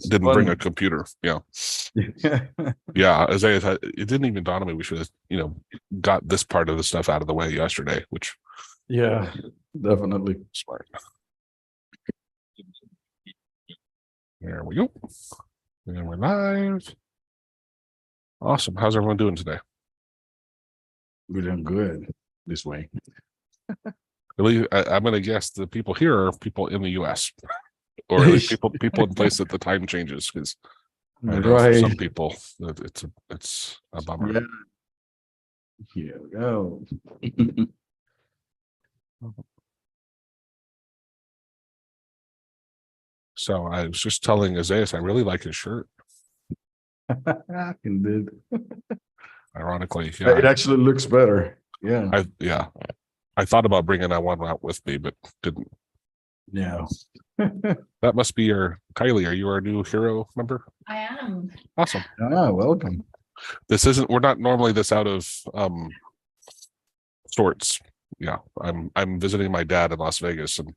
didn't bring a computer. Yeah. Yeah. It didn't even dawn on me we should have, got this part of the stuff out of the way yesterday, which. Yeah, definitely. Smart. There we go. And we're live. Awesome. How's everyone doing today? We're doing good this way. Really, I'm going to guess the people here are people in the U.S. or at least people in place that the time changes, because I know for some people that it's a bummer. Yeah. Here we go. So I was just telling Isaias, I really like his shirt. Indeed. Ironically, yeah. It actually looks better. Yeah. I thought about bringing that one out with me, but didn't. Yeah. That must be Kylie. Are you our new hero member? I am. Awesome. Welcome. We're not normally this out of sorts. Yeah. I'm visiting my dad in Las Vegas, and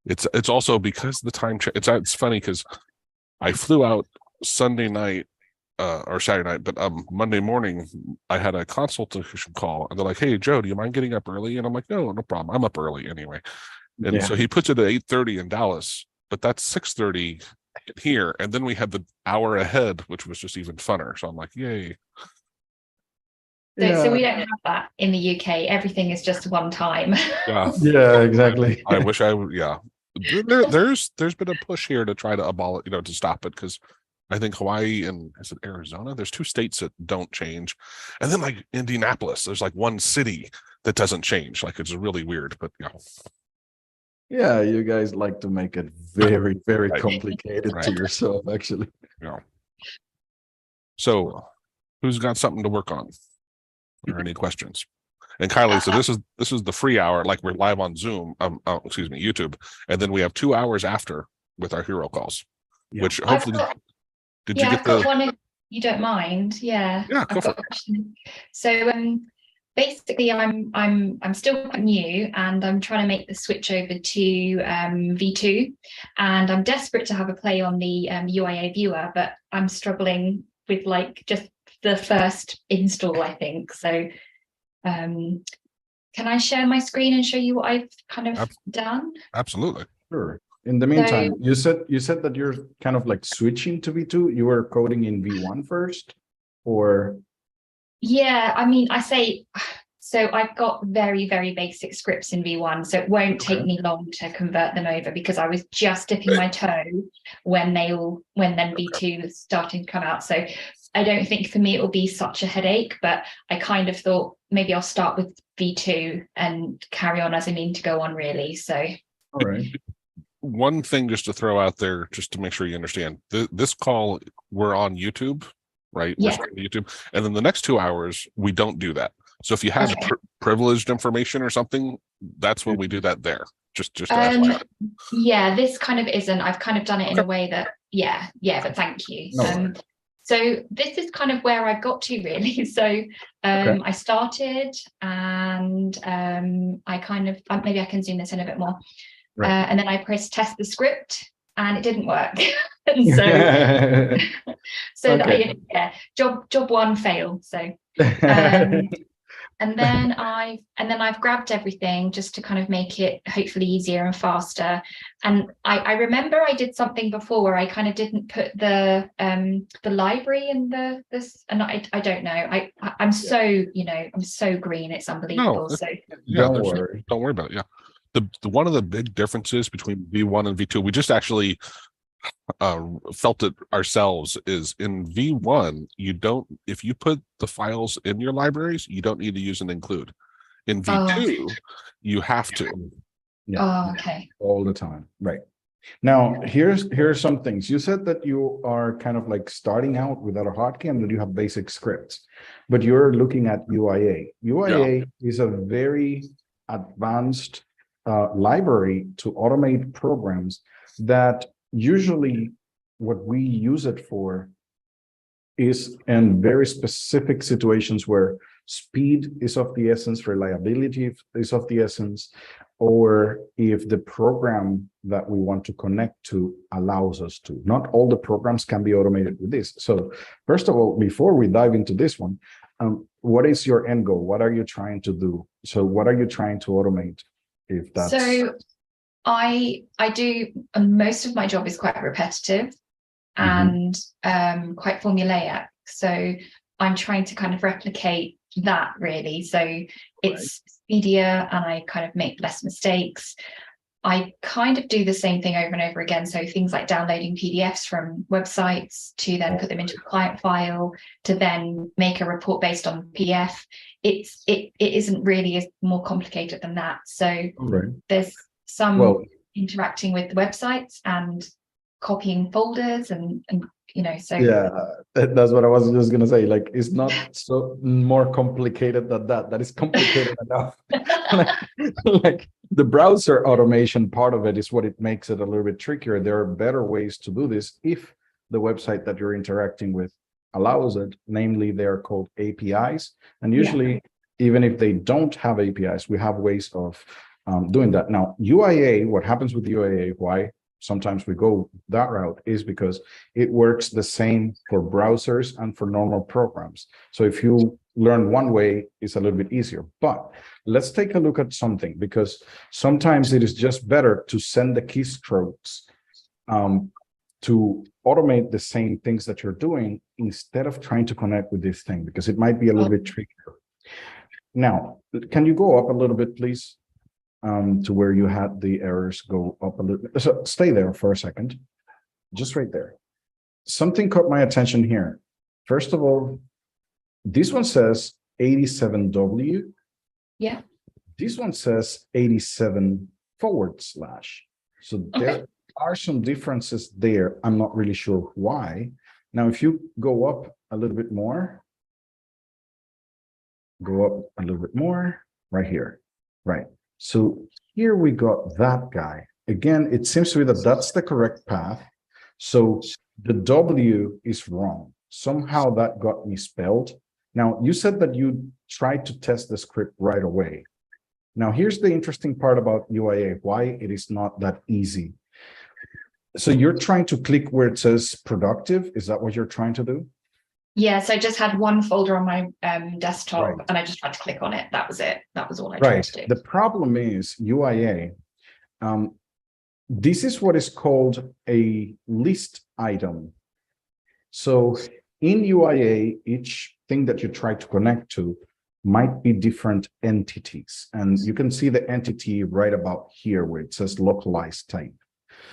it's also because the time it's funny because I flew out Sunday night or Saturday night, but Monday morning I had a consultation call, and they're like, "Hey Joe, do you mind getting up early?" And I'm like, "No problem. I'm up early anyway." And so he puts it at 8:30 in Dallas, but that's 6:30 here, and then we had the hour ahead, which was just even funner. So I'm like, "Yay!" So we don't have that in the UK. Everything is just one time. Yeah, exactly. I wish I would. Yeah, there's been a push here to try to abolish, to stop it, because I think Hawaii and is it Arizona? There's 2 states that don't change, and then like Indianapolis, there's like 1 city that doesn't change. Like it's really weird, but yeah. Yeah, you guys like to make it very, very complicated to yourself, actually. Yeah. So, who's got something to work on? Or any questions? And Kylie, so this is the free hour, like we're live on Zoom, YouTube, and then we have 2 hours after with our hero calls, which hopefully. Did you get got one if you don't mind? Yeah. Yeah, go for it. So basically I'm still quite new, and I'm trying to make the switch over to V2, and I'm desperate to have a play on the UIA viewer, but I'm struggling with like just the first install, I think. So can I share my screen and show you what I've kind of done? Absolutely. Sure. In the meantime, you said that you're kind of like switching to V2. You were coding in V1 first, or? Yeah, I mean, so I've got very, very basic scripts in V1, so it won't take me long to convert them over, because I was just dipping my toe when then V2 was starting to come out. So I don't think for me it will be such a headache, but I kind of thought maybe I'll start with V2 and carry on as I mean to go on, really. So all right. One thing just to throw out there, just to make sure you understand, this call, we're on YouTube, right? Yeah. We're on YouTube, and then the next 2 hours we don't do that. So if you have privileged information or something, that's when we do that there. Just yeah, this kind of isn't. I've kind of done it in a way that but thank you. So this is kind of where I got to, really. So I started, and I kind of maybe I can zoom this in a bit more. And then I pressed test the script, and it didn't work. And job 1 failed. So and then I've grabbed everything just to kind of make it hopefully easier and faster. And I remember I did something before where I kind of didn't put the library in this, and I don't know. I'm so I'm so green, it's unbelievable. Don't worry about it. Yeah. The one of the big differences between V1 and V2, we just actually felt it ourselves, is in V1 if you put the files in your libraries, you don't need to use an include. In V2 you have to. Okay. All the time, right? Now here's some things. You said that you are kind of like starting out without a hotkey, and that you have basic scripts, but you're looking at UIA. UIA is a very advanced library to automate programs that usually what we use it for is in very specific situations where speed is of the essence, reliability is of the essence, or if the program that we want to connect to allows us to. Not all the programs can be automated with this. So first of all, before we dive into this one, what is your end goal? What are you trying to do? So what are you trying to automate? If that's so I do most of my job is quite repetitive and quite formulaic. So I'm trying to kind of replicate that really. So it's speedier and I kind of make less mistakes. I kind of do the same thing over and over again. So things like downloading PDFs from websites to then put them into a client file to then make a report based on PDF. It isn't really as more complicated than that. So there's some interacting with the websites and copying folders and you know, so yeah, that's what I was just gonna say. Like, it's not so more complicated than that. That is complicated enough. like the browser automation part of it is what it makes it a little bit trickier. There are better ways to do this if the website that you're interacting with allows it. Namely, they are called APIs, and usually, even if they don't have APIs, we have ways of doing that. Now, UIA, what happens with UIA? Why sometimes we go that route is because it works the same for browsers and for normal programs. So if you learn one way, it's a little bit easier. But let's take a look at something, because sometimes it is just better to send the keystrokes to automate the same things that you're doing instead of trying to connect with this thing, because it might be a little bit trickier. Now, can you go up a little bit, please? To where you had the errors go up a little bit. So stay there for a second, just right there. Something caught my attention here. First of all, this one says 87W. Yeah. This one says 87/. So there are some differences there. I'm not really sure why. Now, if you go up a little bit more, right here, right? So here we got that guy. Again, it seems to be that that's the correct path. So the W is wrong. Somehow that got misspelled. Now, you said that you tried to test the script right away. Now, here's the interesting part about UIA, why it is not that easy. So you're trying to click where it says productive. Is that what you're trying to do? Yeah, so I just had one folder on my desktop and I just tried to click on it. That was it. That was all I tried to do. The problem is UIA. This is what is called a list item. So in UIA, each thing that you try to connect to might be different entities. And you can see the entity right about here where it says localized type.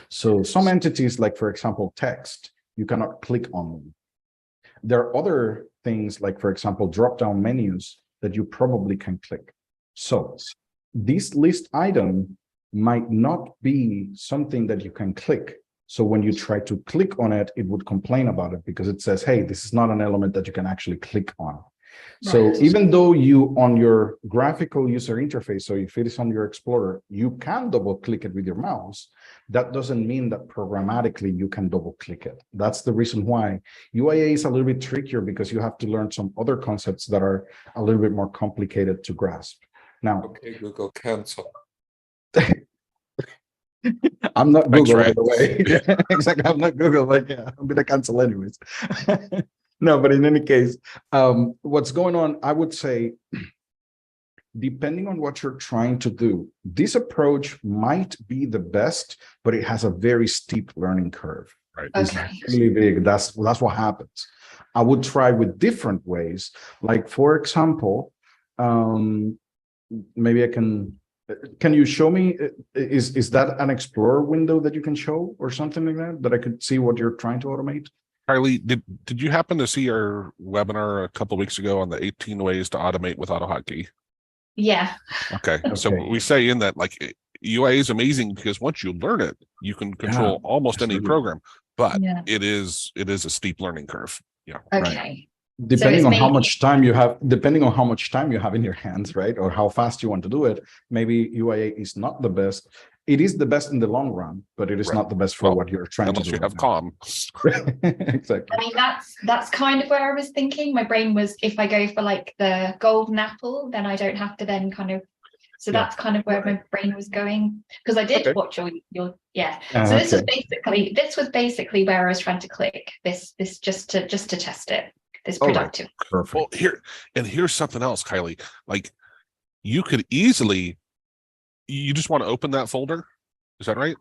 So some entities, like, for example, text, you cannot click on them. There are other things like, for example, drop-down menus that you probably can click. So this list item might not be something that you can click. So when you try to click on it, it would complain about it because it says, hey, this is not an element that you can actually click on. So even though you, on your graphical user interface, so if it is on your Explorer, you can double click it with your mouse, that doesn't mean that programmatically you can double click it. That's the reason why UIA is a little bit trickier, because you have to learn some other concepts that are a little bit more complicated to grasp. Now, okay, Google, cancel. I'm not Google, by the way. Yeah. Exactly, I'm not Google, but yeah, I'm gonna cancel anyways. No, but in any case, what's going on, I would say, depending on what you're trying to do, this approach might be the best, but it has a very steep learning curve. Right. It's really big. That's what happens. I would try with different ways. Like, for example, maybe I can you show me, is that an Explorer window that you can show or something like that I could see what you're trying to automate? Kylie, did you happen to see our webinar a couple of weeks ago on the 18 ways to automate with AutoHotkey? Yeah. Okay. So we say in that, like, UIA is amazing because once you learn it, you can control almost any program, but it is a steep learning curve. Yeah. Okay. Right. Depending on how much time you have, in your hands, right? Or how fast you want to do it, maybe UIA is not the best. it is the best in the long run, but it is Right. not the best for Well, what you're trying to unless do. you have right calm. now. Exactly. I mean, that's kind of where I was thinking. My brain was, if I go for like the golden apple, then I don't have to then kind of. So Yeah. that's kind of where my brain was going, because I did Okay. watch your yeah. So this was Okay. basically where I was trying to click this just to test it. This All right. productive. Perfect. Well, here's something else, Kylie. Like, you could easily, you just want to open that folder. Is that right?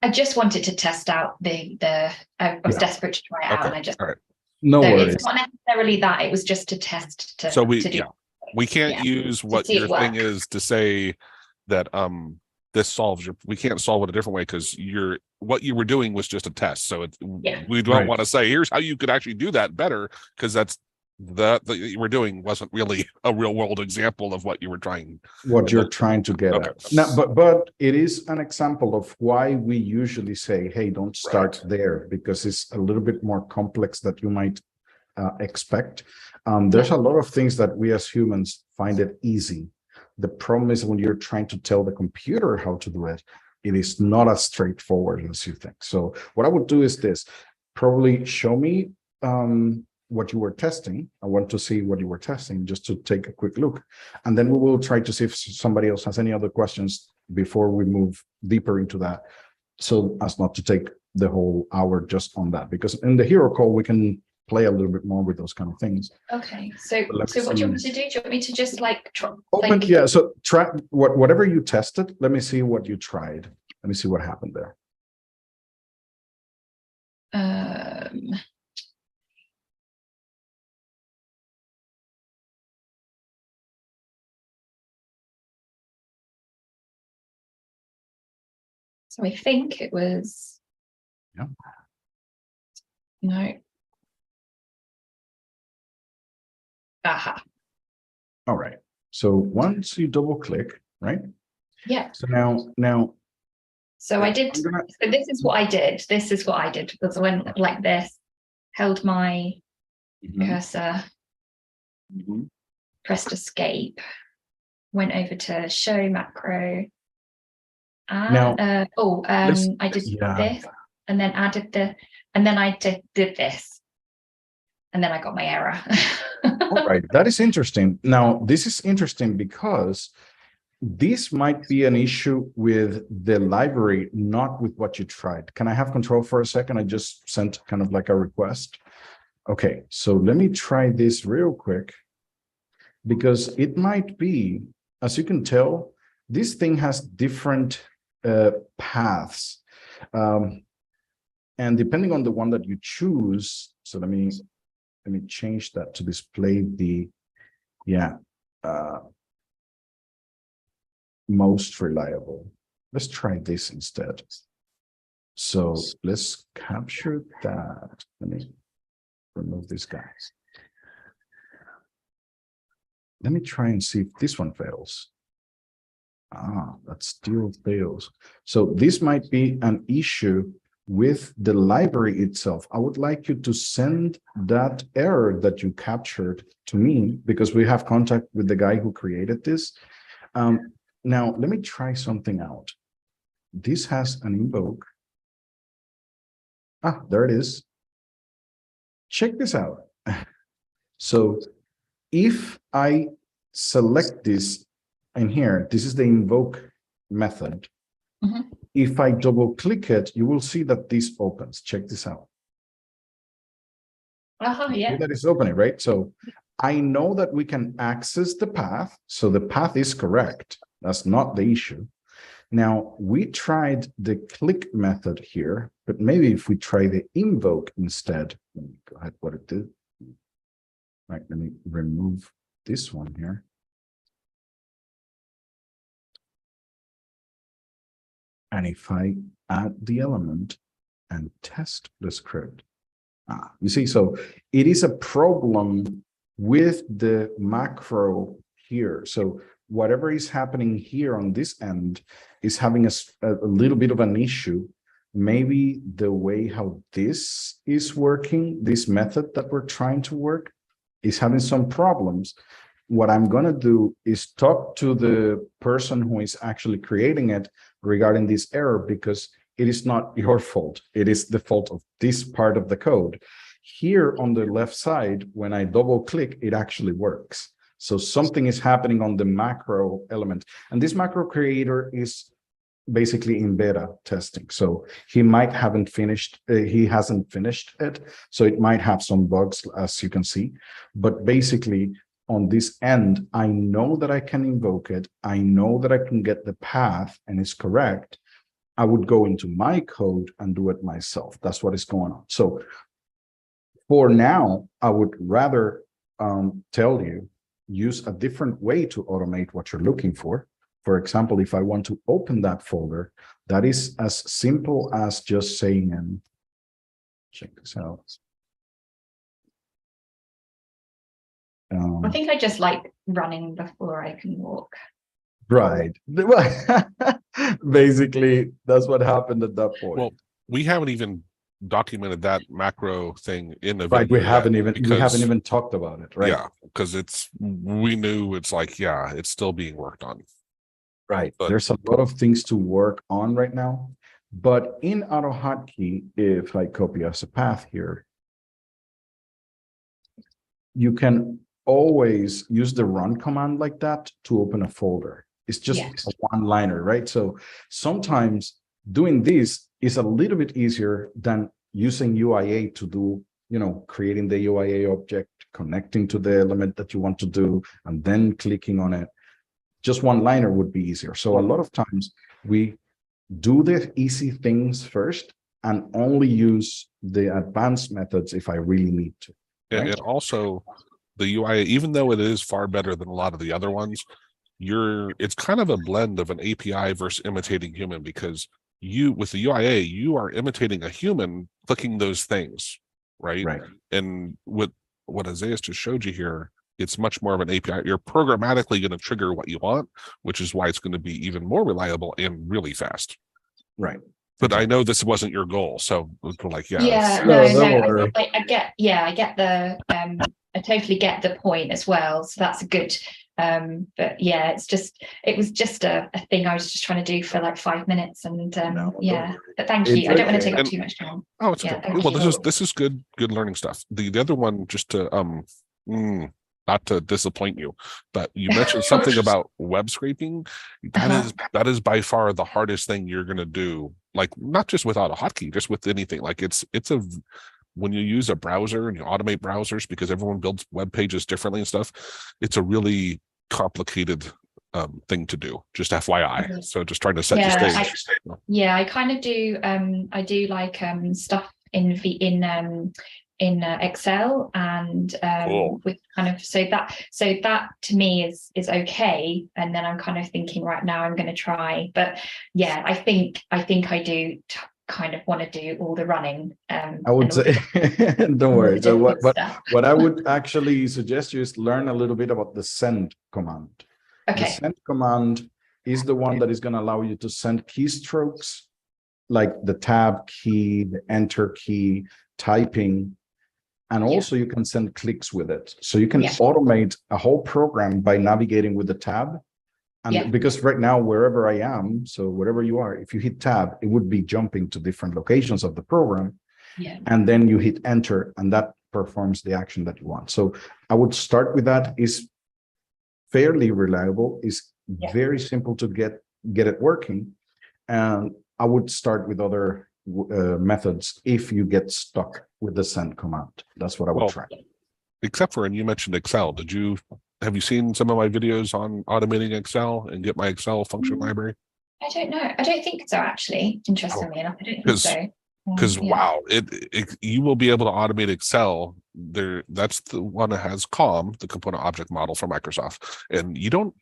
I just wanted to test out I was desperate to try it out, and I just All right. No so worries. it's not necessarily that, it was just to test So to do. we can't use what see it your thing work. is to say that this solves we can't solve it a different way, because what you were doing was just a test. So we don't Right. want to say here's how you could actually do that better, because that you were doing wasn't really a real world example of what you were trying. What you're trying to get Okay. at. Now, but it is an example of why we usually say, hey, don't start there, because it's a little bit more complex that you might expect. There's a lot of things that we as humans find it easy. The problem is when you're trying to tell the computer how to do it, it is not as straightforward as you think. So what I would do is this: probably show me what you were testing. I want to see what you were testing, just to take a quick look. And then we will try to see if somebody else has any other questions before we move deeper into that, so as not to take the whole hour just on that, because in the hero call, we can play a little bit more with those kind of things. Okay, so what do you want me to do? Do you want me to just like open? Yeah, so try whatever you tested. Let me see what you tried. Let me see what happened there. So I think it was. Yeah. No. Aha. All right. So once you double click, right? Yeah. So now. So I did. So this is what I did. This is what I did, because I went like this, held my cursor, pressed escape, went over to show macro. I did this, and then added and then I did this, and then I got my error. All right, that is interesting. Now, this is interesting because this might be an issue with the library, not with what you tried. Can I have control for a second? I just sent kind of like a request. Okay, so let me try this real quick, because it might be, as you can tell, this thing has different paths. And depending on the one that you choose, so let me change that to display the, most reliable. Let's try this instead. So let's capture that. Let me remove these guys. Let me try and see if this one fails. That still fails. So this might be an issue with the library itself. I would like you to send that error that you captured to me, because we have contact with the guy who created this. Now, let me try something out. This has an invoke. There it is. Check this out. So if I select this in here, this is the invoke method. If I double click it, you will see that this opens. Check this out. Yeah. That is opening, right? So I know that we can access the path. So the path is correct. That's not the issue. Now, we tried the click method here, but maybe if we try the invoke instead, let me go ahead, what it did. Right, let me remove this one here. And if I add the element and test the script, you see, so it is a problem with the macro here. So whatever is happening here on this end is having a little bit of an issue. Maybe the way how this is working, this method that we're trying to work, is having some problems. what I'm going to do is talk to the person who is actually creating it regarding this error, because it is not your fault. It is the fault of this part of the code. Here on the left side, when I double click, it actually works. So something is happening on the macro element. And this macro creator is basically in beta testing. So he might haven't finished, he hasn't finished it. So it might have some bugs, as you can see. But basically on this end, I know that I can invoke it. I know that I can get the path and it's correct. I would go into my code and do it myself. That's what is going on. So for now, I would rather tell you, use a different way to automate what you're looking for. For example, if I want to open that folder, that is as simple as just saying, check this out. I think I just like running before I can walk. Right. Basically, that's what happened at that point. Well, we haven't even documented that macro thing in the right. video We haven't even talked about it. Right. Yeah, because we knew it's like, yeah, it's still being worked on. Right. But there's a lot of things to work on right now. But in AutoHotkey, if I copy as a path here, you can always use the run command like that to open a folder. It's just a one-liner, right? So sometimes doing this is a little bit easier than using UIA to do, creating the UIA object, connecting to the element that you want to do, and then clicking on it. Just one-liner would be easier. So a lot of times we do the easy things first and only use the advanced methods if I really need to. Right? And also the UIA, even though it is far better than a lot of the other ones, it's kind of a blend of an API versus imitating human, because with the UIA, you are imitating a human clicking those things, right? And with what Isaiah just showed you here, it's much more of an API. You're programmatically going to trigger what you want, which is why it's going to be even more reliable and really fast. Right. But I know this wasn't your goal, so like, no. I totally get the point as well. So that's a good. But yeah, it was just a thing I was just trying to do for like 5 minutes, and But thank you. I don't want to take up too much time. Oh, it's okay. Well, this is good learning stuff. The other one, just to not to disappoint you, but you mentioned something about web scraping. That is by far the hardest thing you're going to do. Like, not just with AutoHotkey, just with anything. Like when you use a browser and you automate browsers, because everyone builds web pages differently and stuff, it's a really complicated thing to do. Just FYI. So just trying to set the stage. I kind of do. I do like stuff in Excel, and cool. with kind of so that to me is okay. And then I'm kind of thinking, right now I'm going to try, but yeah, I think I do kind of want to do all the running. I would say don't worry. So what I would actually suggest you is learn a little bit about the send command. Okay. The send command is the one that is going to allow you to send keystrokes, like the tab key, the enter key, typing. And also you can send clicks with it. So you can automate a whole program by navigating with the tab. And because right now, wherever I am, so wherever you are, if you hit tab, it would be jumping to different locations of the program. And then you hit enter, and that performs the action that you want. So I would start with that. Is fairly reliable, is very simple to get it working. And I would start with other methods if you get stuck with the send command. That's what I would try. Except for, and you mentioned Excel. Have you seen some of my videos on automating Excel and get my Excel function library? I don't know. I don't think so, actually. Interestingly enough, I don't think so. Because wow, you will be able to automate Excel. That's the one that has COM, the component object model for Microsoft, and you don't.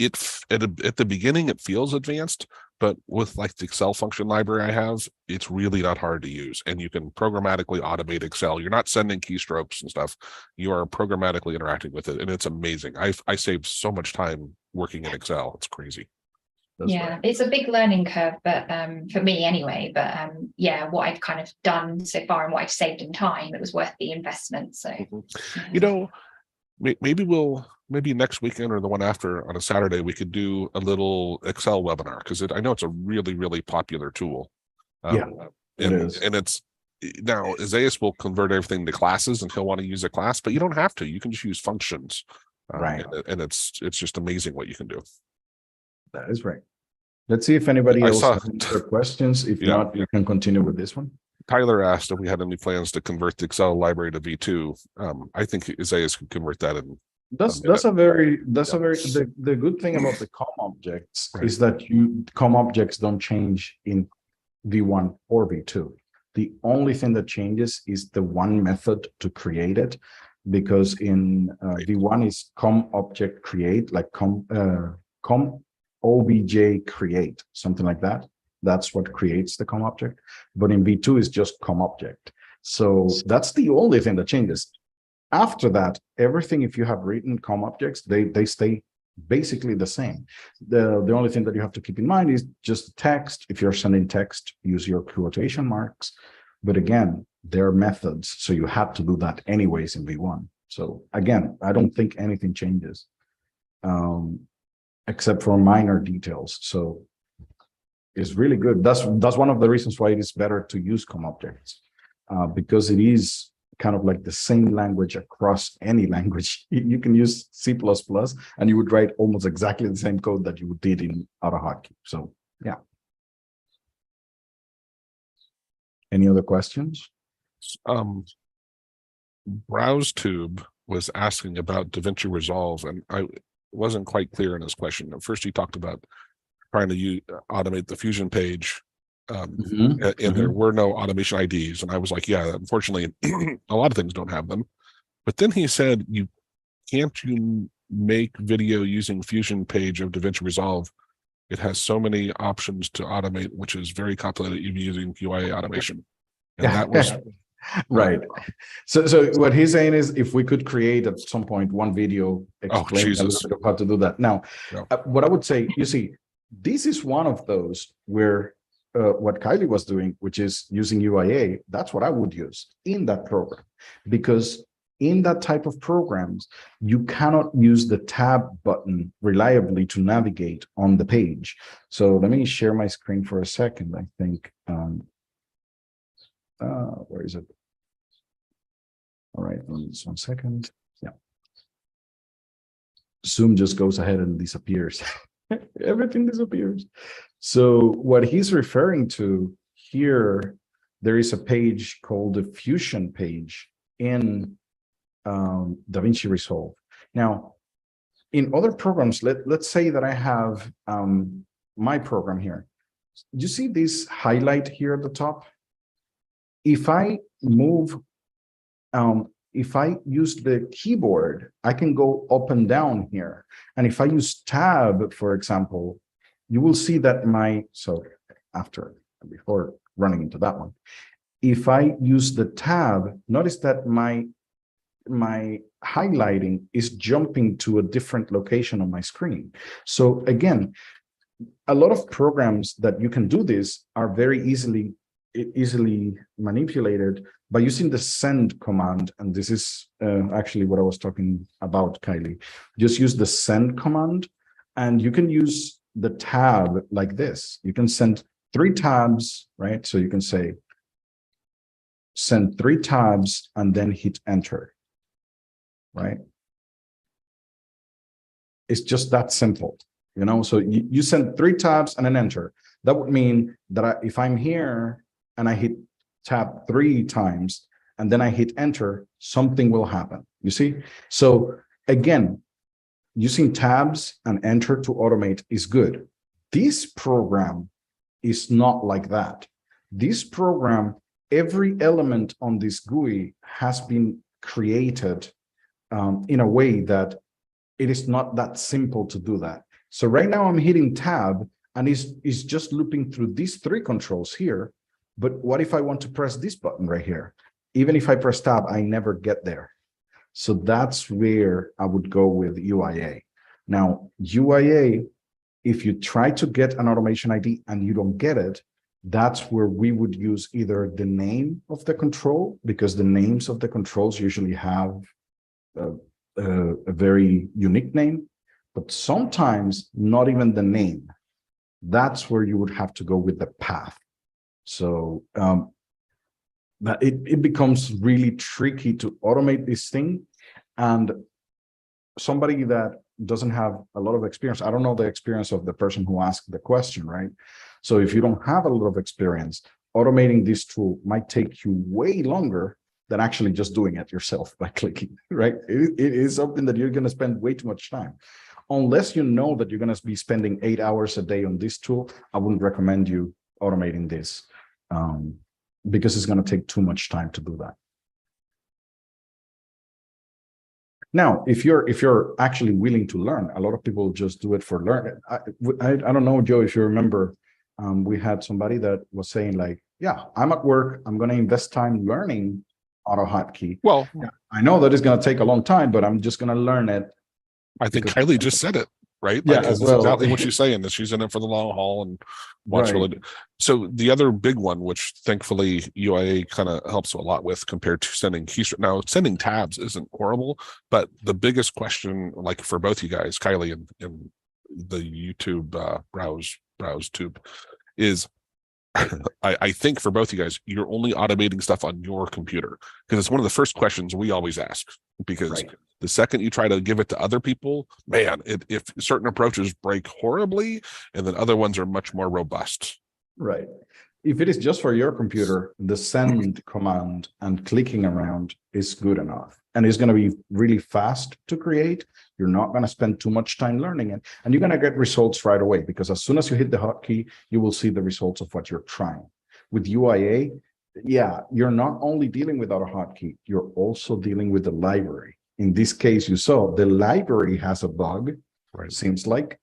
At the beginning it feels advanced, but with like the Excel function library I have, it's really not hard to use, and you can programmatically automate Excel. You're not sending keystrokes and stuff. You are programmatically interacting with it, and it's amazing. I saved so much time working in Excel. It's crazy. It's a big learning curve, but for me anyway. But what I've kind of done so far and what I've saved in time, it was worth the investment. So maybe we'll maybe next weekend or the one after on a Saturday, we could do a little Excel webinar because I know it's a really, really popular tool. Yeah, it is. And it's now Isaias will convert everything to classes and he'll want to use a class, but you don't have to. You can just use functions. Right. And it's just amazing what you can do. That is right. Let's see if anybody I else saw- has any other questions. If Yeah. not, you can continue with this one. Tyler asked if we had any plans to convert the Excel library to V2. I think Isaias could convert that in. That's Yeah. a very the good thing about the COM objects Right. is that COM objects don't change in V1 or V2. The only thing that changes is the one method to create it, because in V1 is COM object create, like COM obj create, something like that. That's what creates the COM object. But in V2 is just COM object. So that's the only thing that changes. After that, everything, if you have written COM objects, they stay basically the same. The only thing that you have to keep in mind is just text. If you're sending text, use your quotation marks. But again, they're methods, so you have to do that anyways in V1. So again, I don't think anything changes, except for minor details. So it's really good. That's one of the reasons why it is better to use COM objects, because it is kind of like the same language across any language. You can use C++ and you would write almost exactly the same code that you did in AutoHotkey. So yeah. Any other questions? BrowseTube was asking about DaVinci Resolve, and I wasn't quite clear in his question. At first, he talked about trying to automate the Fusion page, and there were no automation IDs. And I was like, yeah, unfortunately, a lot of things don't have them. But then he said, you make video using Fusion page of DaVinci Resolve? It has so many options to automate, which is very complicated even using UIA automation. And that was right. So what he's saying is, if we could create at some point one video explaining a little bit of how to do that. Now, what I would say, you see, this is one of those where what Kylie was doing, which is using UIA, that's what I would use in that program, because in that type of programs, you cannot use the tab button reliably to navigate on the page. So let me share my screen for a second. I think, where is it? All right, just 1 second. Yeah. Zoom just goes ahead and disappears. Everything disappears. So what he's referring to here, there is a page called the Fusion page in DaVinci Resolve. Now, in other programs, let's say that I have my program here. You see this highlight here at the top? If I move, if I use the keyboard, I can go up and down here. And if I use tab, for example, you will see that before running into that one, if I use the tab, notice that my highlighting is jumping to a different location on my screen. So again, a lot of programs that you can do this are very easily manipulated by using the send command. And this is actually what I was talking about, Kylie. Just use the send command, and you can use the tab like this. You can send 3 tabs, right? So you can say send 3 tabs and then hit enter, right? It's just that simple, you know? So you send 3 tabs and then enter. That would mean that if I'm here and I hit tab 3 times and then I hit enter, something will happen, you see? So again, using tabs and enter to automate is good. This program is not like that. This program, every element on this GUI has been created in a way that it is not that simple to do that. So right now I'm hitting tab and it's just looping through these 3 controls here. But what if I want to press this button right here? Even if I press tab, I never get there. So that's where I would go with UIA. Now, UIA, if you try to get an automation ID and you don't get it, that's where we would use either the name of the control, because the names of the controls usually have a very unique name, but sometimes not even the name. That's where you would have to go with the path. So that it becomes really tricky to automate this thing. And somebody that doesn't have a lot of experience, I don't know the experience of the person who asked the question, right? So if you don't have a lot of experience, automating this tool might take you way longer than actually just doing it yourself by clicking, right? It is something that you're going to spend way too much time. Unless you know that you're going to be spending 8 hours a day on this tool, I wouldn't recommend you automating this because it's going to take too much time to do that. Now, if you're actually willing to learn, a lot of people just do it for learning. I don't know, Joe, if you remember, we had somebody that was saying like, yeah, I'm at work, I'm going to invest time learning AutoHotkey. Well, I know that it's going to take a long time, but I'm just going to learn it. I think Kylie just said it, right? Yeah, like, as that's well. exactly what she's saying, that she's in it for the long haul and wants Right. really. So the other big one, which thankfully UIA kind of helps a lot with compared to sending keystrokes. Now, sending tabs isn't horrible, but the biggest question, like for both you guys, Kylie and the YouTube browse tube, is I think for both you guys, you're only automating stuff on your computer, because it's one of the first questions we always ask, because Right. the second you try to give it to other people, man, if certain approaches break horribly, and then other ones are much more robust. Right. If it is just for your computer, the send command and clicking around is good enough. And it's going to be really fast to create. You're not going to spend too much time learning it. And you're going to get results right away, because as soon as you hit the hotkey, you will see the results of what you're trying. With UIA, yeah, you're not only dealing with AutoHotkey, you're also dealing with the library. In this case, you saw the library has a bug, Right. seems like.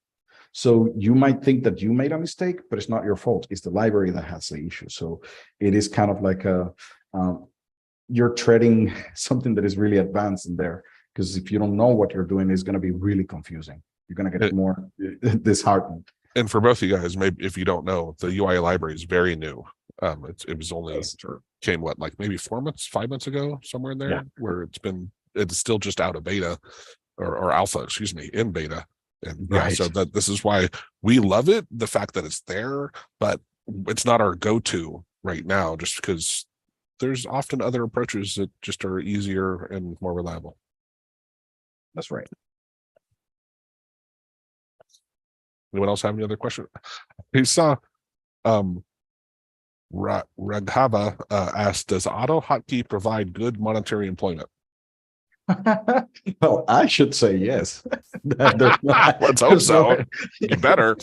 So you might think that you made a mistake, but it's not your fault. It's the library that has the issue. So it is kind of like you're treading something that is really advanced in there, because if you don't know what you're doing, it's going to be really confusing. You're going to get more disheartened. And for both of you guys, maybe if you don't know, the UIA library is very new. It was only came like maybe 5 months ago, somewhere in there, Yeah. where it's still just out of beta or alpha, excuse me, in beta. And yeah, Right. so that this is why we love it, the fact that it's there, but it's not our go-to right now, just because there's often other approaches that just are easier and more reliable. That's right. Anyone else have any other question? We saw Raghava asked, does AutoHotkey provide good monetary employment? Well, I should say yes. Let's hope so. You better.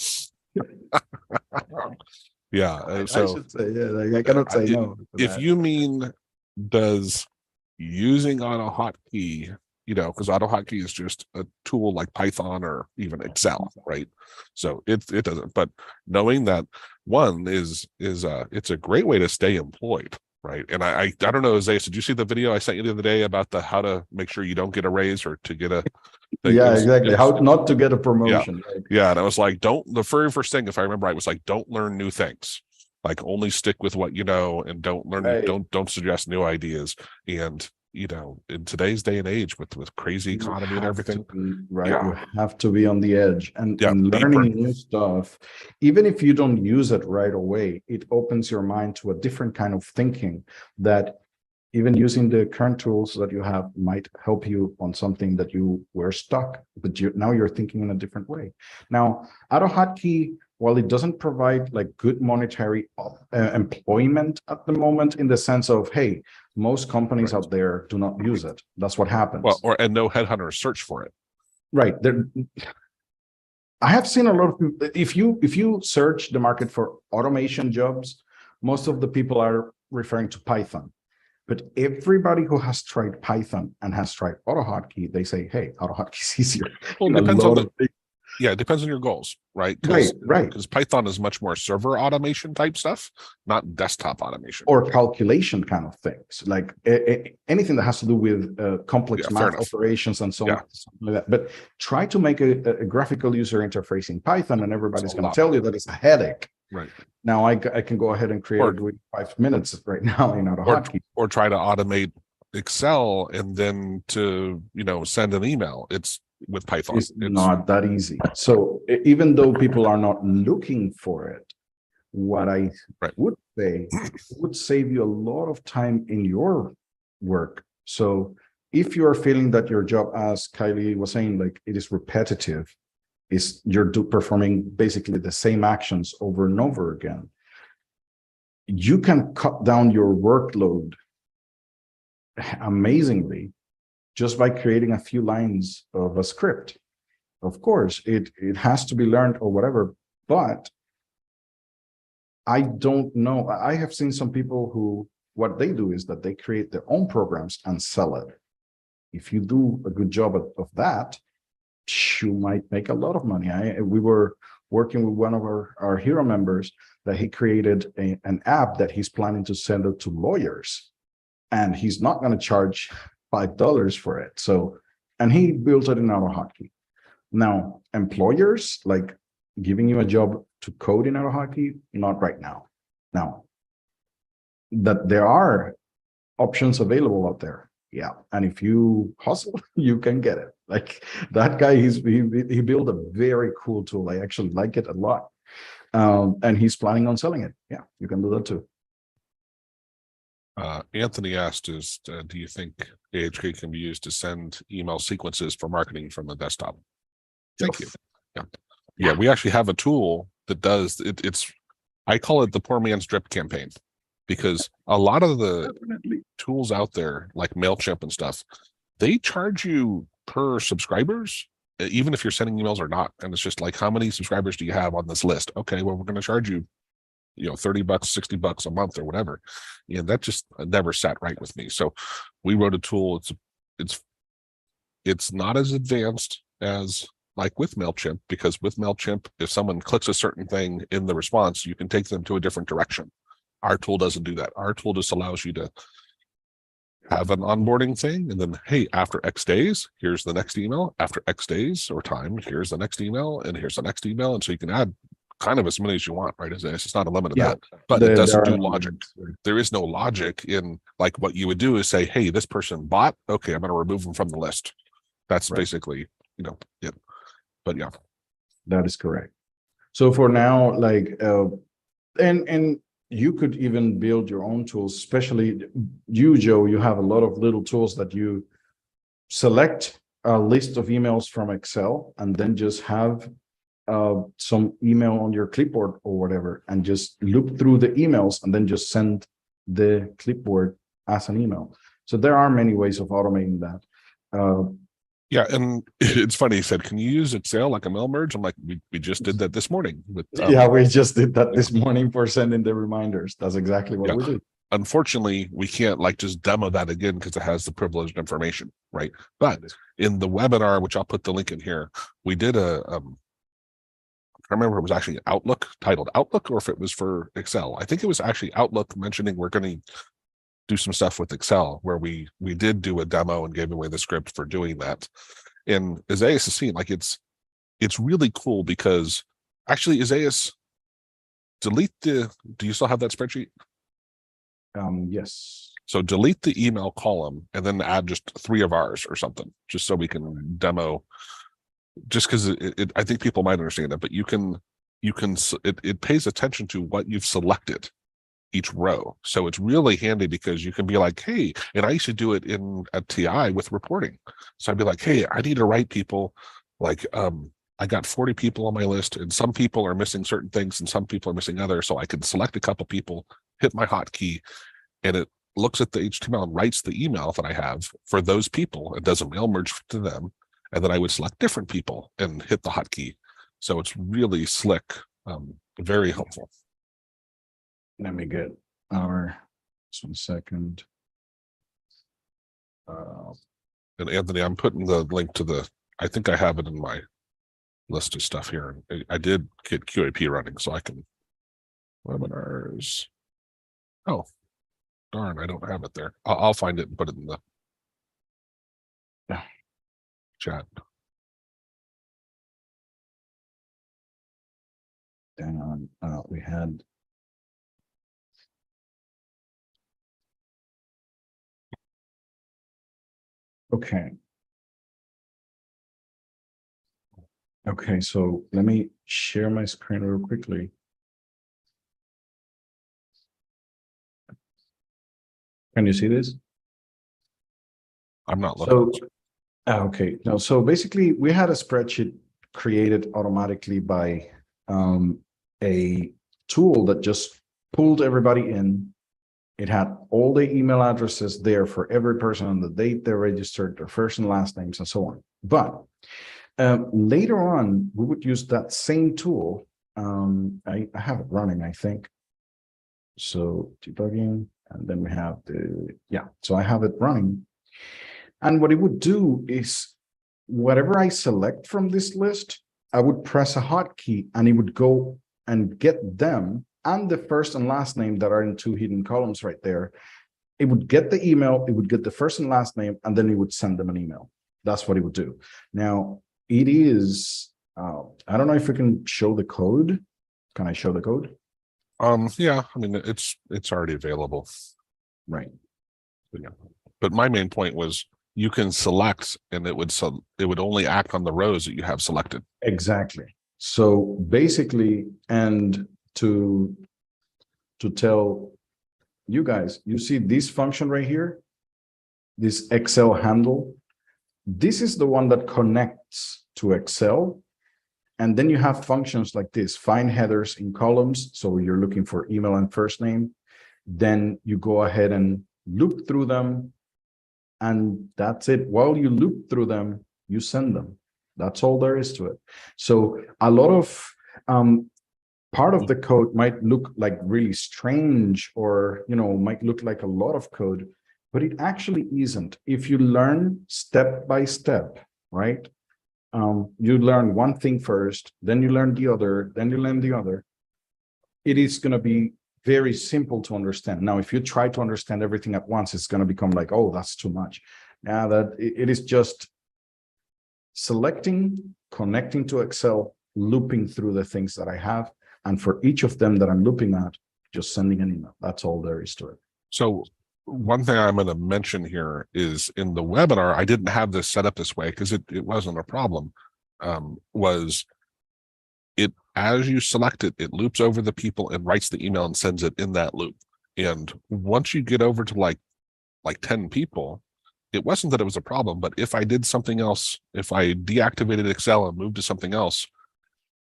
Yeah. I So should say yeah. I cannot say no. If you mean, does using AutoHotkey, because AutoHotkey is just a tool like Python or even Excel, right? So it doesn't. But knowing that one is it's a great way to stay employed. Right. And I don't know, Isaiah, did you see the video I sent you the other day about how to make sure you don't get a raise or to get a thing? Yeah, exactly. How not to get a promotion. Yeah. Right? Yeah. And I was like, the very first thing, if I remember right, was like, don't learn new things. Like only stick with what you know, and don't learn, right. don't suggest new ideas. And in today's day and age with crazy economy and everything, right? Yeah. You have to be on the edge and learning new stuff. Even if you don't use it right away, it opens your mind to a different kind of thinking that even using the current tools that you have might help you on something that you were stuck, but now you're thinking in a different way. Now, AutoHotkey, while it doesn't provide like good monetary employment at the moment, in the sense of, hey, most companies out there do not use it. That's what happens. Well, and no headhunters search for it. Right. I have seen a lot of people. If you search the market for automation jobs, most of the people are referring to Python. But everybody who has tried Python and has tried AutoHotkey, they say, hey, AutoHotkey is easier. Well, it depends on it depends on your goals, right? Right. Because Python is much more server automation type stuff, not desktop automation. Or calculation kind of things, like anything that has to do with complex math operations and so on, something like that. But try to make a graphical user interface in Python, and everybody's going to tell you that it's a headache. Right. Now I can go ahead and create it with 5 minutes right now in AutoHotkey. Or try to automate Excel and then to, send an email. It's with Python. It's not that easy. So even though people are not looking for it, what I would say would save you a lot of time in your work. So if you are feeling that your job, as Kylie was saying, like it is repetitive, is you're performing basically the same actions over and over again, you can cut down your workload amazingly just by creating a few lines of a script. Of course, it has to be learned or whatever, but I don't know. I have seen some people who, what they do is that they create their own programs and sell it. If you do a good job of that, you might make a lot of money. We were working with one of our hero members that he created an app that he's planning to send it to lawyers, and he's not going to charge $5 for it. So, and he built it in AutoHotkey. Now, employers, like giving you a job to code in AutoHotkey, not right now. Now, that there are options available out there. Yeah. And if you hustle, you can get it. Like that guy, he built a very cool tool. I actually like it a lot. And he's planning on selling it. Yeah, you can do that too. Anthony asked, do you think AHK can be used to send email sequences for marketing from the desktop? Thank you. Yeah, we actually have a tool that does it's I call it the poor man's drip campaign, because a lot of the tools out there like MailChimp and stuff, they charge you per subscribers, even if you're sending emails or not. And it's just like, how many subscribers do you have on this list? Okay, well, we're going to charge you, $30, $60 a month or whatever. And that just never sat right with me. So we wrote a tool. It's not as advanced as like with MailChimp, because with MailChimp, if someone clicks a certain thing in the response, you can take them to a different direction. Our tool doesn't do that. Our tool just allows you to have an onboarding thing, and then, hey, after X days, here's the next email. After X days or time, here's the next email, and here's the next email. And so you can add kind of as many as you want, right? It's not a limit of that, but it doesn't do logic. There is no logic in like what you would do is say, hey, this person bought. Okay, I'm going to remove them from the list. That's basically, it. But yeah, that is correct. So for now, like, and you could even build your own tools, especially you, Joe, you have a lot of little tools that you select a list of emails from Excel and then just have some email on your clipboard or whatever, and just loop through the emails and then just send the clipboard as an email. So there are many ways of automating that. Yeah, and it's funny, he said, can you use Excel like a mail merge? I'm like, we just did that this morning. With, yeah, we just did that this morning for sending the reminders. That's exactly what we do. Unfortunately, we can't like just demo that again because it has the privileged information, right? But in the webinar, which I'll put the link in here, we did I remember it was actually Outlook, titled Outlook, or if it was for Excel. I think it was actually Outlook mentioning we're going to do some stuff with Excel, where we did do a demo and gave away the script for doing that. And Isaias has seen, like, it's really cool because actually Isaias, do you still have that spreadsheet? Yes. So delete the email column and then add just 3 of ours or something, just so we can demo, just because I think people might understand that, but it pays attention to what you've selected each row. So it's really handy because you can be like, hey, and I used to do it at TI with reporting. So I'd be like, hey, I need to write people like, I got 40 people on my list, and some people are missing certain things and some people are missing others. So I can select a couple people, hit my hotkey, and it looks at the HTML and writes the email that I have for those people. It does a mail merge to them. And then I would select different people and hit the hotkey. So it's really slick, very helpful. Let me get just 1 second. And Anthony, I'm putting the link to I think I have it in my list of stuff here. I did get QAP running, so I can webinars. Oh, darn, I don't have it there. I'll find it and put it in the chat. And we had Okay. Okay, so let me share my screen real quickly. Can you see this? I'm not looking. So, okay, no, so basically we had a spreadsheet created automatically by a tool that just pulled everybody in. It had all the email addresses there for every person on the date they registered, their first and last names, and so on. But later on, we would use that same tool. I have it running, I think. So debugging, and then we have so I have it running. And what it would do is whatever I select from this list, I would press a hotkey and it would go and get them and the first and last name that are in two hidden columns right there. It would get the email, it would get the first and last name, and then it would send them an email. That's what it would do. Now, it is, I don't know if we can show the code. Can I show the code? Yeah, I mean, it's already available. Right. But my main point was you can select and it would only act on the rows that you have selected. Exactly. So basically, and to tell you guys, you see this function right here, this Excel handle. This is the one that connects to Excel. And then you have functions like this, find headers in columns. So you're looking for email and first name. Then you go ahead and loop through them. And that's it. While you loop through them, you send them. That's all there is to it. So a lot of part of the code might look like really strange, or might look like a lot of code, but it actually isn't. If you learn step by step, right? You learn one thing first, then you learn the other, then you learn the other. It is going to be very simple to understand. Now, if you try to understand everything at once, it's going to become like, oh, that's too much. Now that it is just selecting, connecting to Excel, looping through the things that I have. And for each of them that I'm looping at, just sending an email. That's all there is to it. So one thing I'm going to mention here is in the webinar, I didn't have this set up this way because it wasn't a problem. Was it as you select it, it loops over the people and writes the email and sends it in that loop. And once you get over to like 10 people, it wasn't that it was a problem, but if I did something else, if I deactivated Excel and moved to something else,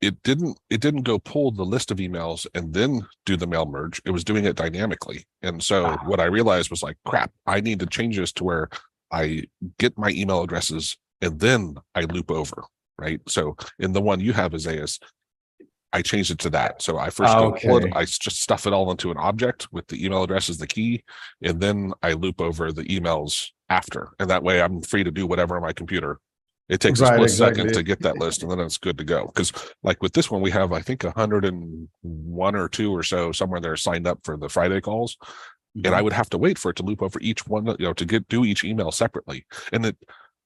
it didn't go pull the list of emails and then do the mail merge. It was doing it dynamically. And so what I realized was like, crap, I need to change this to where I get my email addresses and then I loop over, right? So in the one you have, Isaias, I changed it to that. So I first go pull it, I just stuff it all into an object with the email address as the key, and then I loop over the emails after. And that way I'm free to do whatever on my computer. It takes a split second to get that list, and then it's good to go. Because like with this one, we have, I think, 101 or 2 or so somewhere there signed up for the Friday calls. Mm-hmm. And I would have to wait for it to loop over each one, to do each email separately. And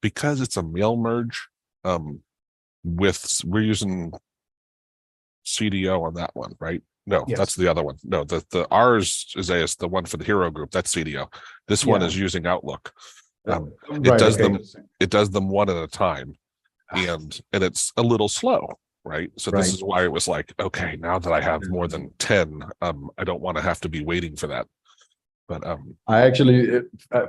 because it's a mail merge, we're using CDO on that one, right? No, yes. That's the other one. No, the ours is the one for the hero group. That's CDO. This one is using Outlook. It does them one at a time, and it's a little slow, right? So this is why it was like, okay, now that I have more than 10, I don't want to have to be waiting for that. But I actually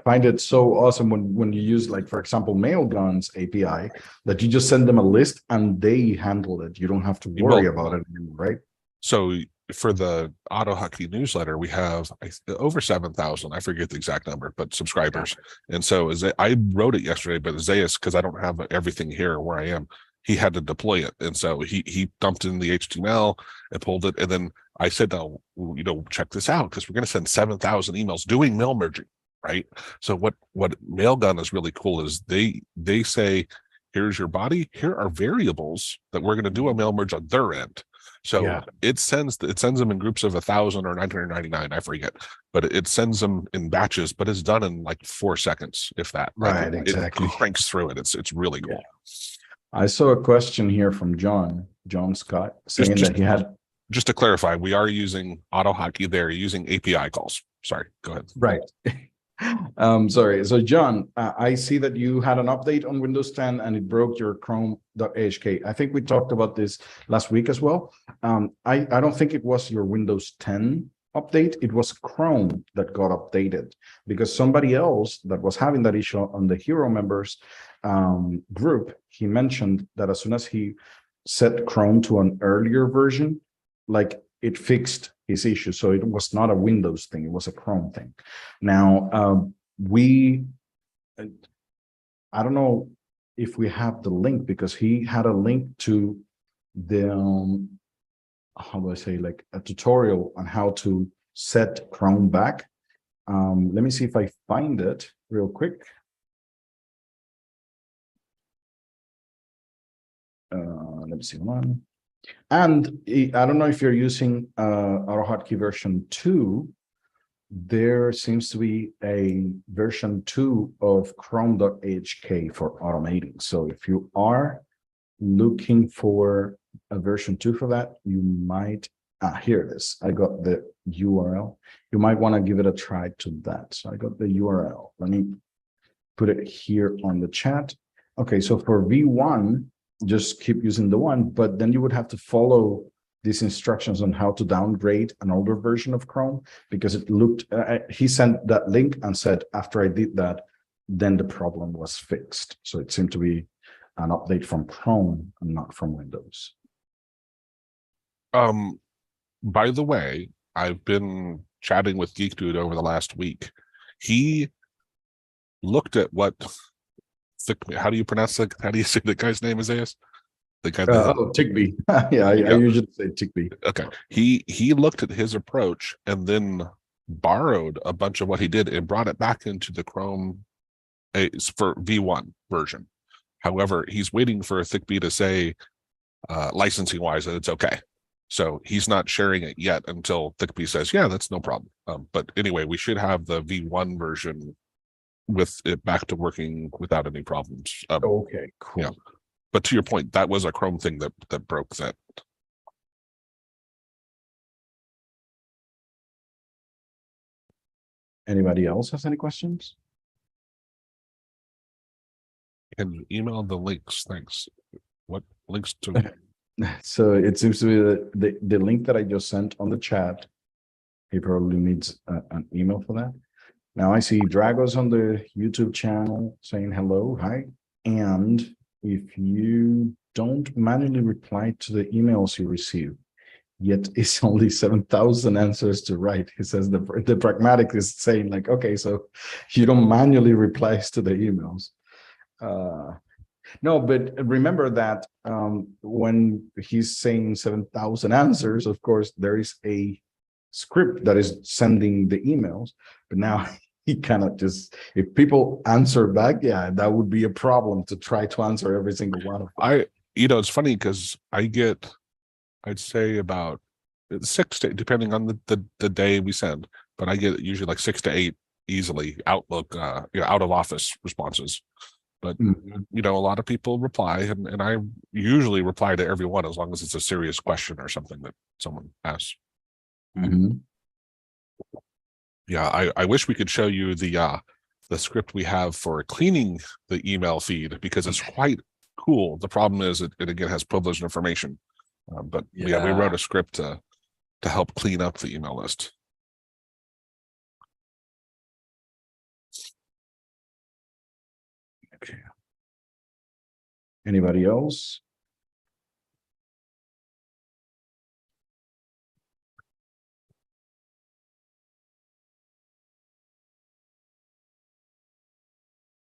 find it so awesome when you use, like, for example, Mailgun's API, that you just send them a list and they handle it. You don't have to worry about it anymore, right? So for the AutoHotkey newsletter, we have over 7,000. I forget the exact number, but subscribers. And so I wrote it yesterday, but Isaias, because I don't have everything here where I am, he had to deploy it. And so he dumped in the HTML and pulled it. And then I said, no, check this out, because we're going to send 7,000 emails doing mail merging, right? So what Mailgun is really cool is they say, here's your body, here are variables that we're going to do a mail merge on their end. So it sends them in groups of 1,000 or 999, I forget, but it sends them in batches, but it's done in like 4 seconds, if that. Right, exactly. It cranks through it. It's really cool. I saw a question here from John Scott, saying that he had. Just to clarify, we are using AutoHotkey there, using API calls. Sorry, go ahead. Right. Sorry. So John, I see that you had an update on Windows 10 and it broke your Chrome.hk. I think we talked about this last week as well. I don't think it was your Windows 10 update. It was Chrome that got updated because somebody else that was having that issue on the Hero members group, he mentioned that as soon as he set Chrome to an earlier version, like it fixed his issue. So it was not a Windows thing, it was a Chrome thing. Now, I don't know if we have the link because he had a link to the, how do I say, like a tutorial on how to set Chrome back. Let me see if I find it real quick. Let me see one. And I don't know if you're using AutoHotkey version 2. There seems to be a version 2 of Chrome.hk for automating. So if you are looking for a version 2 for that, you might, here it is. I got the URL. You might want to give it a try to that. So I got the URL. Let me put it here on the chat. Okay, so for V1, just keep using the one, but then you would have to follow these instructions on how to downgrade an older version of Chrome because it looked, he sent that link and said, after I did that, then the problem was fixed. So it seemed to be an update from Chrome and not from Windows. By the way, I've been chatting with Geek Dude over the last week. He looked at what, how do you pronounce it? How do you say the guy's name is? The guy that, Tigbee. Yeah, I usually say Tigbee. Okay. He looked at his approach and then borrowed a bunch of what he did and brought it back into the Chrome for V1 version. However, he's waiting for Thickbee to say licensing wise that it's okay. So he's not sharing it yet until Thickbee says, yeah, that's no problem. But anyway, we should have the V1 version with it back to working without any problems. Okay, cool. Yeah. But to your point, that was a Chrome thing that broke that. Anybody else has any questions? Can you email the links? Thanks. What links to? So it seems to be the link that I just sent on the chat. He probably needs an email for that. Now I see Dragos on the YouTube channel saying hello, hi. And if you don't manually reply to the emails you receive, yet it's only 7,000 answers to write. He says the pragmatic is saying like, okay, so you don't manually reply to the emails. No, but remember that when he's saying 7,000 answers, of course, there is a script that is sending the emails, but now he cannot just, if people answer back, yeah, that would be a problem to try to answer every single one of them. It's funny because I get, I'd say about 6 to, depending on the day we send, but I get usually like 6 to 8 easily Outlook, out of office responses. But you know, a lot of people reply, and I usually reply to everyone as long as it's a serious question or something that someone asks. Yeah, I wish we could show you the script we have for cleaning the email feed because it's quite cool. The problem is it again has privileged information, but yeah, we wrote a script to help clean up the email list. Okay. Anybody else?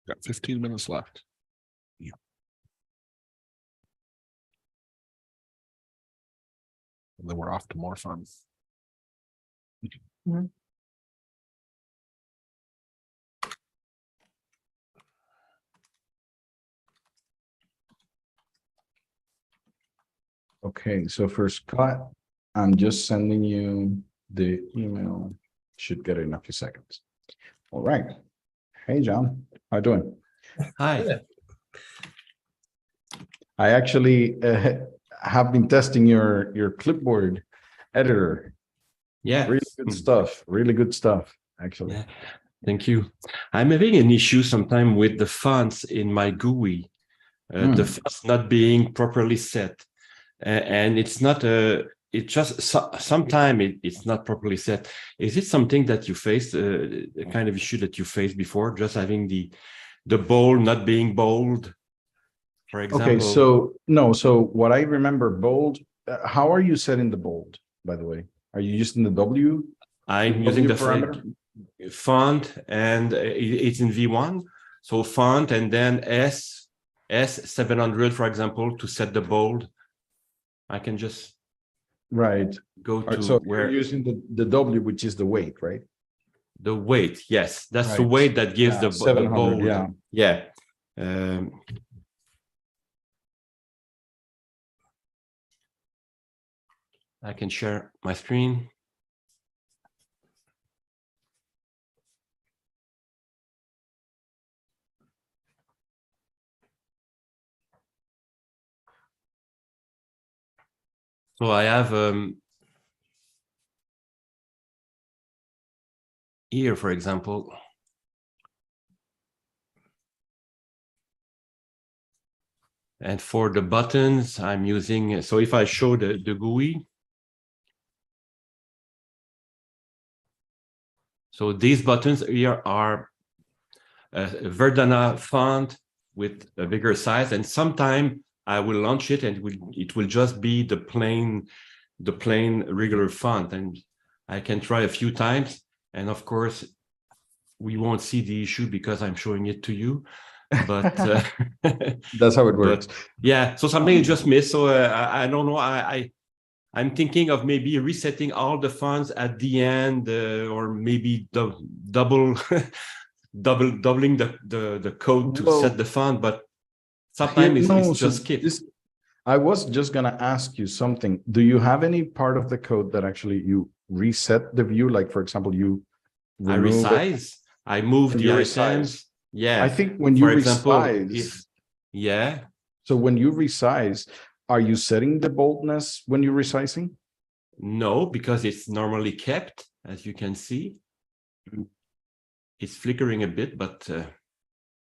Got 15 minutes left. Yeah. And then we're off to more fun. Okay, so for Scott, I'm just sending you the email. Should get it in a few seconds. All right. Hey, John, how you doing? Hi. I actually have been testing your clipboard editor. Yeah. Really good stuff. Really good stuff, actually. Yeah. Thank you. I'm having an issue sometime with the fonts in my GUI, the fonts not being properly set. And it's not it just sometime it's not properly set. Is it something that you faced, a kind of issue that you faced before, just having the bold not being bold, for example? Okay, so no, so what I remember, bold, how are you setting the bold, by the way? Are you using the W? I'm using the parameter? font, and it's in V1. So font and then S700, for example, to set the bold. I can just All go to right, so where you're using the W, which is the weight, right? the weight. Yes, that's the Right. weight that gives Yeah, the 700, bold. yeah. Yeah. I can share my screen. So I have here, for example, and for the buttons, I'm using, so if I show the GUI, so these buttons here are a Verdana font with a bigger size, and sometime I will launch it and it will just be the plain regular font, and I can try a few times, and of course we won't see the issue because I'm showing it to you, but That's how it works. But, yeah, so something is just missed. So I don't know. I'm thinking of maybe resetting all the fonts at the end, or maybe doubling the code to set the font, but sometimes it's just skipped. I was just gonna ask you something. Do you have any part of the code that actually you reset the view? Like, for example, you I resize, I move the items. Yeah, I think when you resize, yeah. So when you resize, are you setting the boldness when you're resizing? No, because it's normally kept, as you can see. It's flickering a bit, but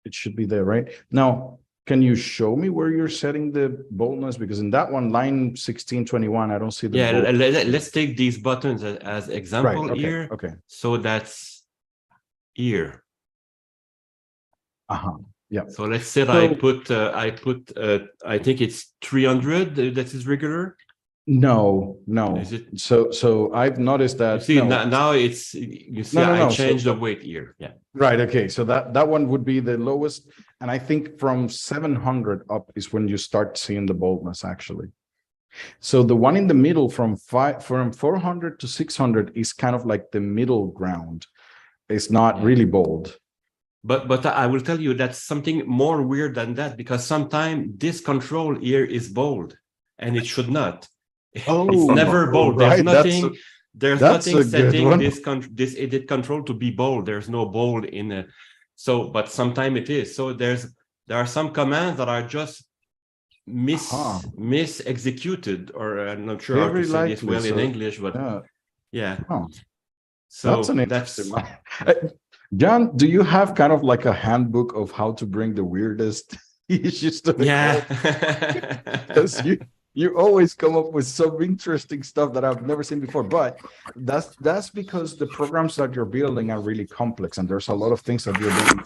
it should be there, right? Now, can you show me where you're setting the boldness? Because in that one, line 1621, I don't see the let's take these buttons as example here. Okay. So that's here. Yeah. So let's say I put I think it's 300. That is regular. No. Is it? So I've noticed that. You see, now it's, you see, I changed the weight here. Yeah. Right. Okay. So that one would be the lowest, and I think from 700 up is when you start seeing the boldness actually. So the one in the middle from 400 to 600 is kind of like the middle ground. It's not really bold. But I will tell you that's something more weird than that, because sometimes this control here is bold and it should not. Oh, it's never bold. Right. There's nothing setting this edit control to be bold. There's no bold in it. So, but sometimes it is. So there are some commands that are just mis-executed, or I'm not sure how to say this well in English, but yeah. So that's an interesting one. John, do you have kind of like a handbook of how to bring the weirdest issues to the code? Because you always come up with some interesting stuff that I've never seen before. But that's because the programs that you're building are really complex, and there's a lot of things that you're doing.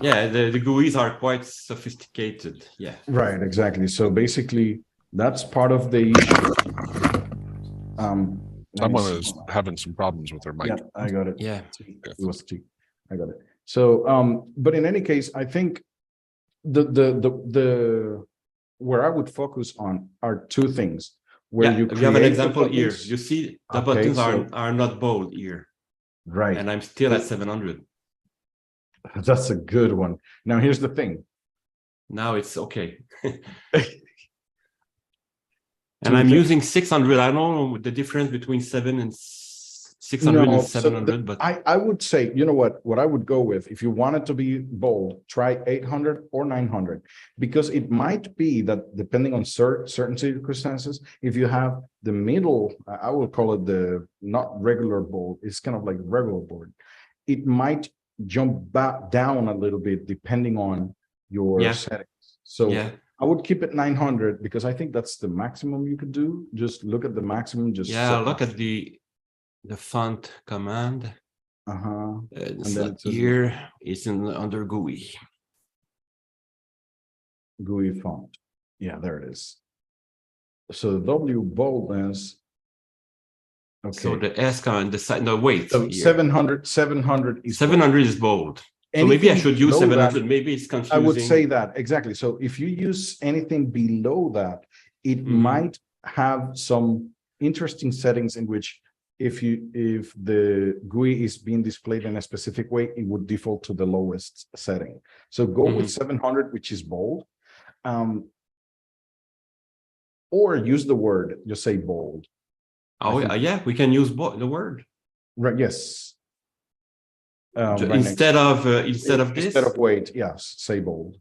Yeah, the GUIs are quite sophisticated. Yeah. Right, exactly. So basically, that's part of the issue. Someone is having some problems with their mic. Yeah, I got it. Yeah. It was T. I got it. So, but in any case, I think the where I would focus on are two things. Where you have an example here. You see the buttons are not bold here. Right. And I'm still at 700. That's a good one. Now, here's the thing. Now it's okay. And I'm using 600. I don't know the difference between 600 and 700, but I would say, you know what I would go with, if you want it to be bold, try 800 or 900, because it might be that depending on certain circumstances, if you have the middle, I will call it the not regular bold, it's kind of like regular bold, it might jump back down a little bit depending on your Yeah. settings. So Yeah. I would keep it 900 because I think that's the maximum you could do. Just look at the maximum. Just Yeah, set look at the font command. It's then not it says here. It's in under GUI. GUI font. Yeah, there it is. So the W boldness. Okay. So the S command, the side. No, wait. So Here. 700 is 700 is bold. So maybe I should use 700. Maybe it's confusing. I would say that exactly. So if you use anything below that, it might have some interesting settings in which if the GUI is being displayed in a specific way, it would default to the lowest setting. So go with 700, which is bold. Or use the word, just say bold. Oh, yeah, we can use the word. Right, yes. Right instead of this? Instead of wait, yes, say bold.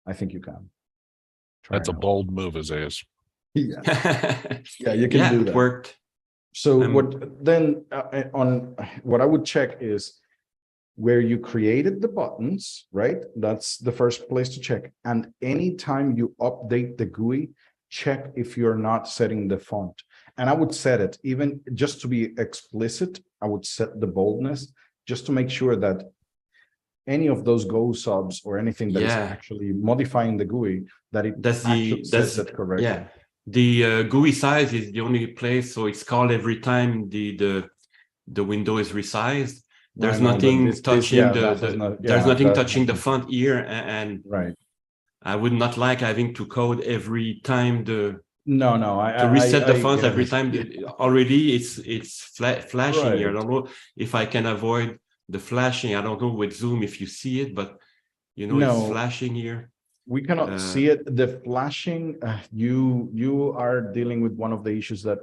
I think you can. That's a bold move, Isaias. Yeah, yeah, you can do that. It worked. So what I would check is where you created the buttons, right? That's the first place to check. And anytime you update the GUI, check if you're not setting the font. And I would set it, even just to be explicit, I would set the boldness just to make sure that any of those Go subs or anything that is actually modifying the GUI, that it says it correctly. Yeah. The GUI size is the only place, so it's called every time the window is resized. There's nothing touching the font here, and right. I would not like having to code every time to reset the font every time. Already it's flashing here. I don't know if I can avoid the flashing. I don't know with Zoom if you see it, but it's flashing here. We cannot see it. The flashing, you are dealing with one of the issues that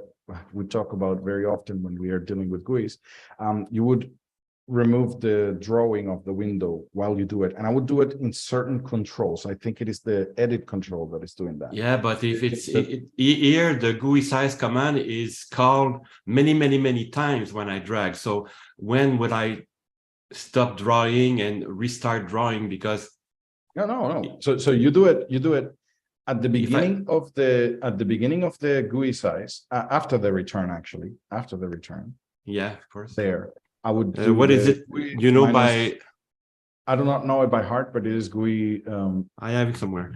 we talk about very often when we are dealing with GUIs. You would remove the drawing of the window while you do it, and I would do it in certain controls. I think it is the edit control that is doing that. Yeah, but if here, the GUI size command is called many times when I drag. So when would I stop drawing and restart drawing? Because no. So you do it at the beginning of the GUI size, after the return, actually, after the return. Yeah, of course. There, I would do what is it? By I do not know it by heart, but it is GUI. I have it somewhere.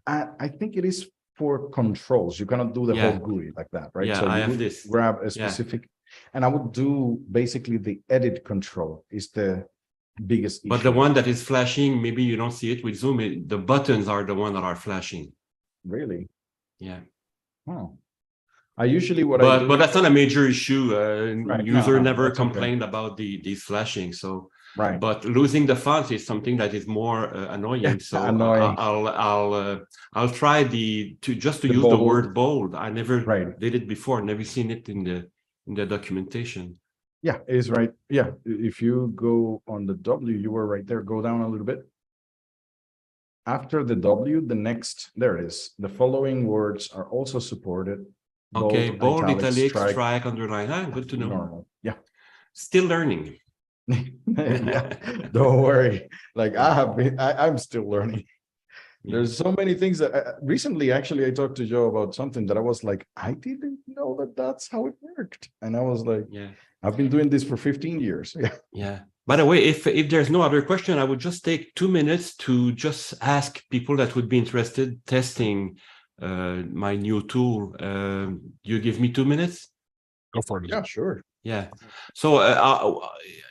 I think it is for controls. You cannot do the whole GUI like that, right? Yeah, so I have this. Grab a specific, and I would do basically the edit control is the biggest issue. But the one that is flashing, maybe you don't see it with Zoom. The buttons are the one that are flashing. Really? Yeah. Oh. I usually but that's not a major issue. User never complained about these flashing. So right. But losing the font is something that is more annoying. So annoying. I'll try to use the word bold. I never did it before. Never seen it in the documentation. Yeah, it is right. Yeah, if you go on the W, you were right there. Go down a little bit. After the W, the next, there it is. The following words are also supported. Okay, bold, italic, strike, underline. Good to know. Normal. Yeah. Still learning. Yeah, don't worry. Like I'm still learning. There's so many things that recently, actually, I talked to Joe about something that I was like, I didn't know that that's how it worked. And I was like, I've been doing this for 15 years. Yeah. By the way, if there's no other question, I would just take 2 minutes to just ask people that would be interested testing my new tool. You give me 2 minutes? Go for it. Yeah, sure. Yeah. So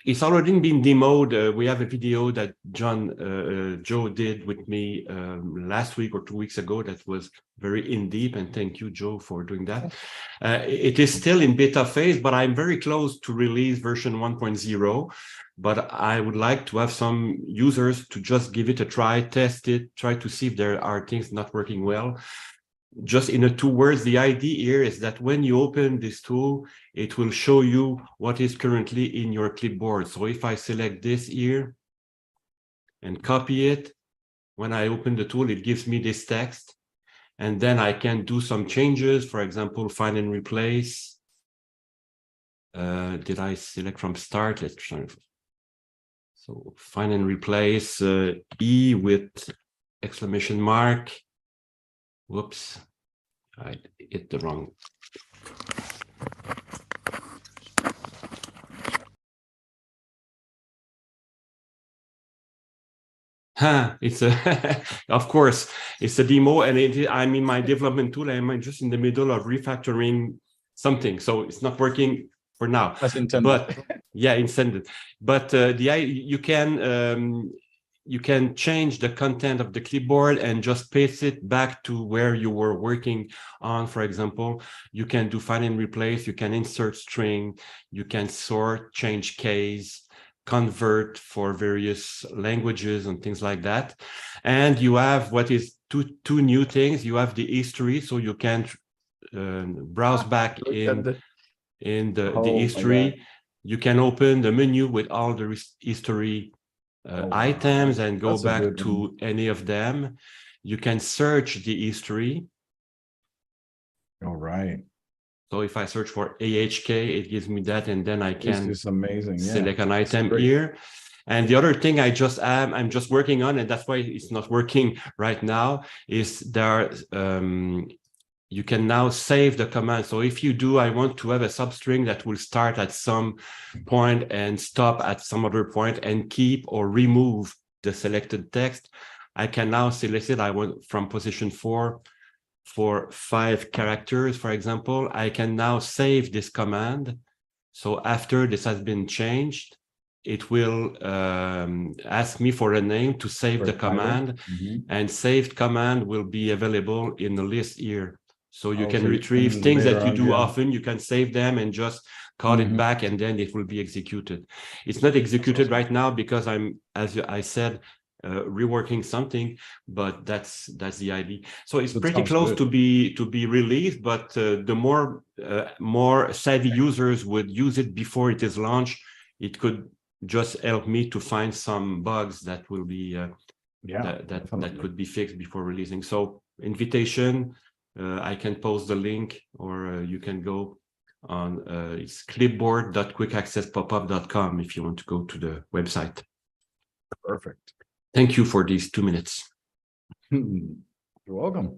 it's already been demoed. We have a video that Joe did with me last week or 2 weeks ago that was very in deep, and thank you, Joe, for doing that. It is still in beta phase, but I'm very close to release version 1.0. But I would like to have some users to just give it a try, test it, try to see if there are things not working well. Just in 2 words, the idea here is that when you open this tool, it will show you what is currently in your clipboard. So if I select this here and copy it, when I open the tool, it gives me this text. And then I can do some changes, for example, find and replace. Did I select from start? Let's try. So find and replace E with exclamation mark. Whoops, I hit the wrong. It's a, of course, it's a demo, and I'm in my development tool. I'm just in the middle of refactoring something, so it's not working for now. As intended. But yeah, intended. But you can change the content of the clipboard and just paste it back to where you were working on. For example, you can do find and replace. You can insert string. You can sort, change case, convert for various languages and things like that. And you have what is two new things. You have the history, so you can browse back in the history. You can open the menu with all the history items and go back to any of them. You can search the history. All right. So if I search for AHK, it gives me that, and then I can This is amazing. select an item here. And the other thing I'm just working on, and that's why it's not working right now, is you can now save the command. So if you do, I want to have a substring that will start at some point and stop at some other point and keep or remove the selected text, I can now select it. I want from position 4 for 5 characters, for example. I can now save this command. So after this has been changed, it will ask me for a name to save the command, and saved command will be available in the list here. So you can retrieve things that you do often. You can save them and just call it back, and then it will be executed. It's not executed right now because I'm, as I said, reworking something, but that's the idea. So it's pretty close to be released, but the more savvy users would use it before it is launched, it could just help me to find some bugs that will be that could be fixed before releasing. So invitation, I can post the link, or you can go on it's clipboard.quickaccesspopup.com if you want to go to the website. Perfect. Thank you for these 2 minutes. You're welcome.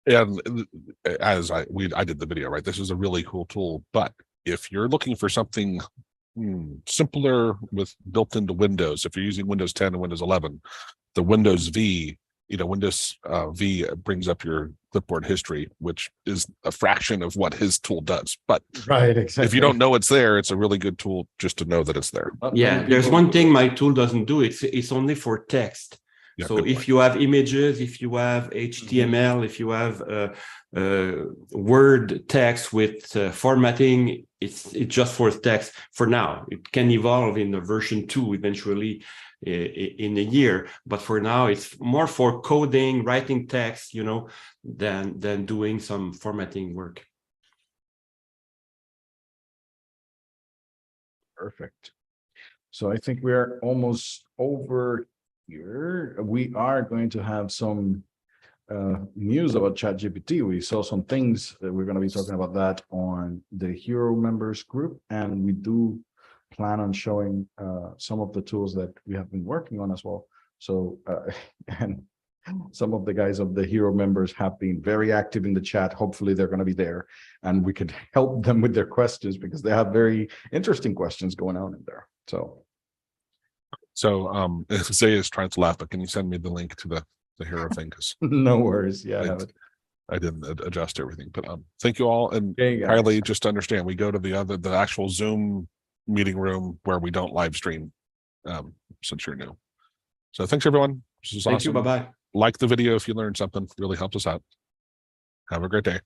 And as I did the video, right? This is a really cool tool, but if you're looking for something simpler with built into Windows, if you're using Windows 10 and Windows 11, the Windows V, Windows V brings up your clipboard history, which is a fraction of what his tool does. But right, exactly. If you don't know it's there, it's a really good tool just to know that it's there. Yeah, there's one thing my tool doesn't do. It's only for text. Yeah, so if you have images, if you have HTML, if you have Word text with formatting, it's just for text for now. It can evolve in the version 2 eventually in a year, but for now it's more for coding, writing text, than doing some formatting work. Perfect. So I think we're almost over here. We are going to have some news about ChatGPT. We saw some things that we're going to be talking about that on the Hero members group, and we do plan on showing some of the tools that we have been working on as well. So and some of the guys of the Hero members have been very active in the chat. Hopefully they're going to be there and we can help them with their questions, because they have very interesting questions going on in there. So Zay is trying to laugh, but can you send me the link to the Hero thing? Because no worries. Yeah, I didn't adjust everything, but thank you all. And okay, Kylie, just to understand, we go to the actual Zoom meeting room where we don't live stream, since you're new. So thanks everyone. This is awesome. Thank you. Bye-bye. Like the video if you learned something. Really helps us out. Have a great day. Bye, guys.